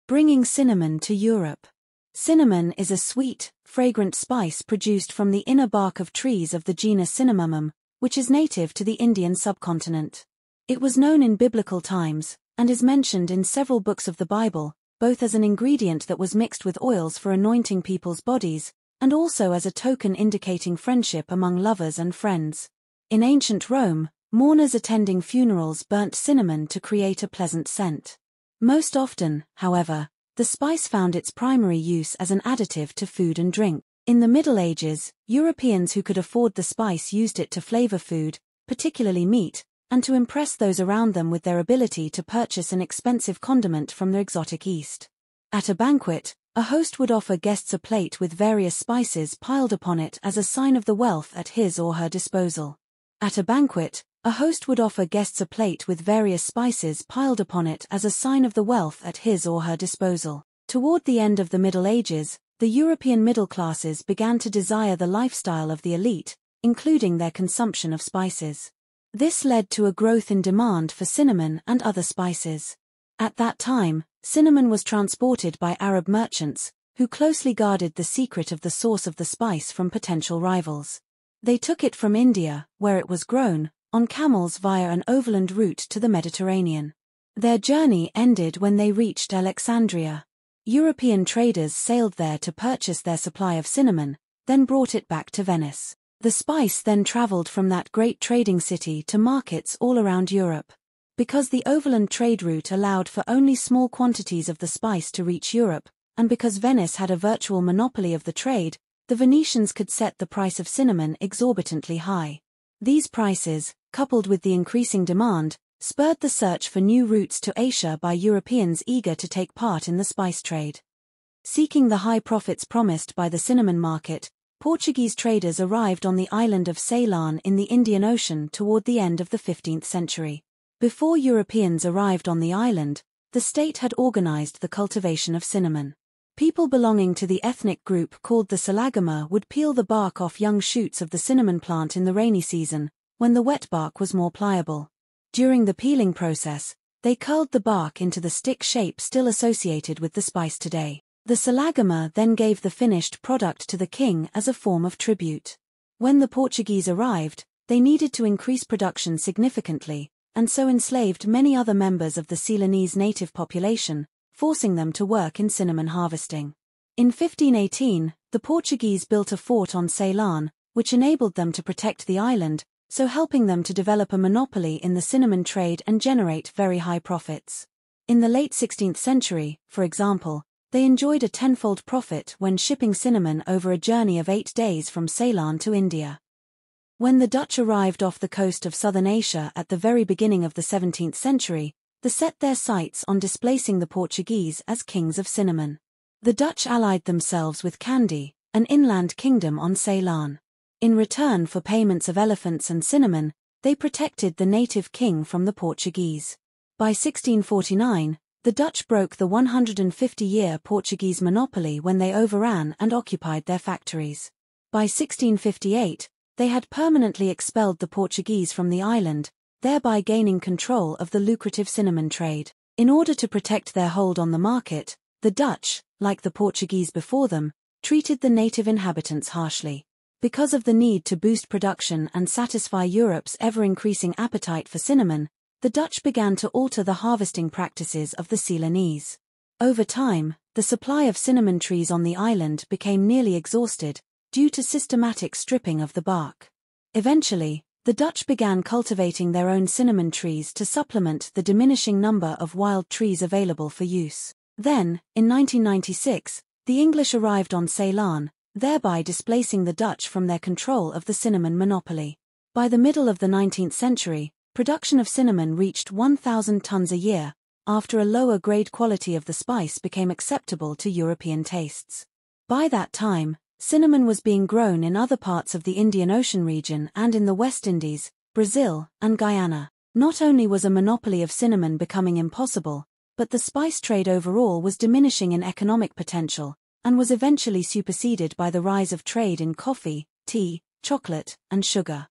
Bringing cinnamon to Europe. Cinnamon is a sweet, fragrant spice produced from the inner bark of trees of the genus Cinnamomum, which is native to the Indian subcontinent. It was known in biblical times, and is mentioned in several books of the Bible, both as an ingredient that was mixed with oils for anointing people's bodies, and also as a token indicating friendship among lovers and friends. In ancient Rome, mourners attending funerals burnt cinnamon to create a pleasant scent. Most often, however, the spice found its primary use as an additive to food and drink. In the Middle Ages, Europeans who could afford the spice used it to flavor food, particularly meat, and to impress those around them with their ability to purchase an expensive condiment from the exotic East. At a banquet, a host would offer guests a plate with various spices piled upon it as a sign of the wealth at his or her disposal. At a banquet, a host would offer guests a plate with various spices piled upon it as a sign of the wealth at his or her disposal. Toward the end of the Middle Ages, the European middle classes began to desire the lifestyle of the elite, including their consumption of spices. This led to a growth in demand for cinnamon and other spices. At that time, cinnamon was transported by Arab merchants, who closely guarded the secret of the source of the spice from potential rivals. They took it from India, where it was grown, on camels via an overland route to the Mediterranean. Their journey ended when they reached Alexandria. European traders sailed there to purchase their supply of cinnamon, then brought it back to Venice. The spice then traveled from that great trading city to markets all around Europe. Because the overland trade route allowed for only small quantities of the spice to reach Europe, and because Venice had a virtual monopoly of the trade, the Venetians could set the price of cinnamon exorbitantly high. These prices, coupled with the increasing demand, spurred the search for new routes to Asia by Europeans eager to take part in the spice trade. Seeking the high profits promised by the cinnamon market, Portuguese traders arrived on the island of Ceylon in the Indian Ocean toward the end of the 15th century. Before Europeans arrived on the island, the state had organized the cultivation of cinnamon. People belonging to the ethnic group called the Salagama would peel the bark off young shoots of the cinnamon plant in the rainy season, when the wet bark was more pliable. During the peeling process, they curled the bark into the stick shape still associated with the spice today. The Salagama then gave the finished product to the king as a form of tribute. When the Portuguese arrived, they needed to increase production significantly, and so enslaved many other members of the Ceylonese native population, forcing them to work in cinnamon harvesting. In 1518, the Portuguese built a fort on Ceylon, which enabled them to protect the island, so helping them to develop a monopoly in the cinnamon trade and generate very high profits. In the late 16th century, for example, they enjoyed a tenfold profit when shipping cinnamon over a journey of 8 days from Ceylon to India. When the Dutch arrived off the coast of southern Asia at the very beginning of the 17th century, they set their sights on displacing the Portuguese as kings of cinnamon. The Dutch allied themselves with Kandy, an inland kingdom on Ceylon. In return for payments of elephants and cinnamon, they protected the native king from the Portuguese. By 1649, the Dutch broke the 150-year Portuguese monopoly when they overran and occupied their factories. By 1658, they had permanently expelled the Portuguese from the island, thereby gaining control of the lucrative cinnamon trade. In order to protect their hold on the market, the Dutch, like the Portuguese before them, treated the native inhabitants harshly. Because of the need to boost production and satisfy Europe's ever-increasing appetite for cinnamon, the Dutch began to alter the harvesting practices of the Ceylonese. Over time, the supply of cinnamon trees on the island became nearly exhausted, due to systematic stripping of the bark. Eventually, the Dutch began cultivating their own cinnamon trees to supplement the diminishing number of wild trees available for use. Then, in 1996, the English arrived on Ceylon, thereby displacing the Dutch from their control of the cinnamon monopoly. By the middle of the 19th century, production of cinnamon reached 1,000 tons a year, after a lower grade quality of the spice became acceptable to European tastes. By that time, cinnamon was being grown in other parts of the Indian Ocean region and in the West Indies, Brazil, and Guyana. Not only was a monopoly of cinnamon becoming impossible, but the spice trade overall was diminishing in economic potential, and was eventually superseded by the rise of trade in coffee, tea, chocolate, and sugar.